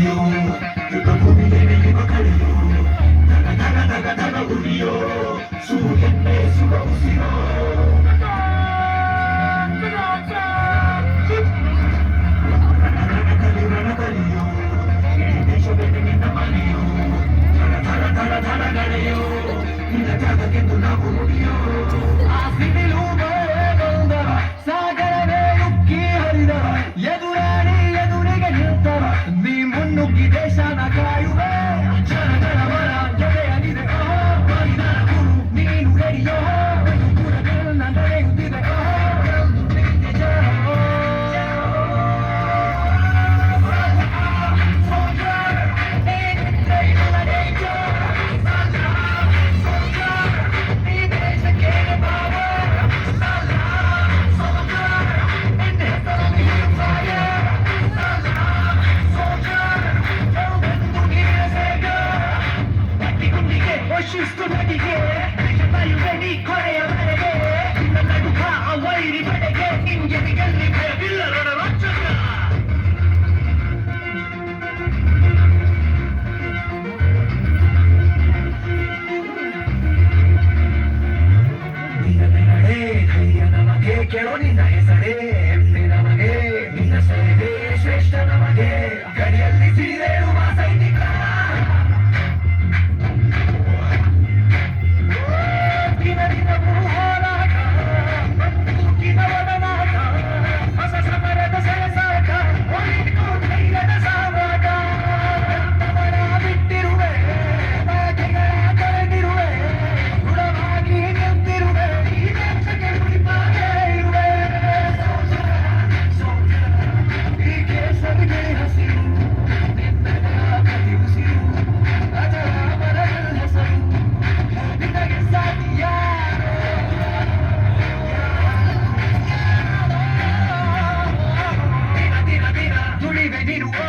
ನುಡಿಯೋ ಯುಗ ಭೂಮಿಗೆ ನೆಗೆಯುವ ಕಳೆಯೋ ಧನ ಧನ ಧನ ಧನ ಉಳಿಯೋ ಸುಡು ಹೆಮ್ಮೆ ಸುಡ ಉಸಿರೋ ರಣಕಲಿಯೋ ಇಡೀ ದೇಶವೇನೆ ನಿನ್ನ ಮನೆಯೋ ಧನ ಧನ ಧನ ಧನ ಗಳೆಯೋ ನಿನ್ನ ಜಾಗಕ್ಕೆಂದು ನಾವು ನುಡಿಯೋ ಆ ಸಿಡಿಲು ಬಂದ ಸಾಗರವೇ ಉಕ್ಕಿ ಹರಿದ ಎದುರಾಳಿ ಎದುರಿಗೆ ನಿಂತರ ನೀ ಮುನ್ನುಗ್ಗಿ ದೇಶನ ಕಾಯುವೆ ಜನಗಳ ಮರ ಜೊತೆಯಲ್ಲಿದೆ ಗುರು ನೀನು ರೆಡಿಯೋ ಗುರುಗಳನ್ನ ನಡೆಯುತ್ತಿದೆ ಶಿಸ್ತು ನಡಿಗೆ ಬಯುವೆನಿ ಕೊನೆಯ ಮನೆಗೆ ನನ್ನ ದುಃಖ ಅವೈರಿ ಬಡೆಗೆ ನಿಂಗೆ ಗೆಲ್ಲಿ ಭಯವಿಲ್ಲ ರಣರಾಕ್ಷಸ ನಿನ್ನ ನೆರಳೇ ಧೈರ್ಯ ನಮಗೆ ಕೇಳೋ ನಿನ್ನ ಹೆಸರೇ ಹೆಮ್ಮೆ ನಮಗೆ ನಿನ್ನ ಸೇವೆ ಶ್ರೇಷ್ಠ ನಮಗೆ ಗಡಿಯಲ್ಲಿ ಸೀರೇಳುವ ಸೈನಿಕ Need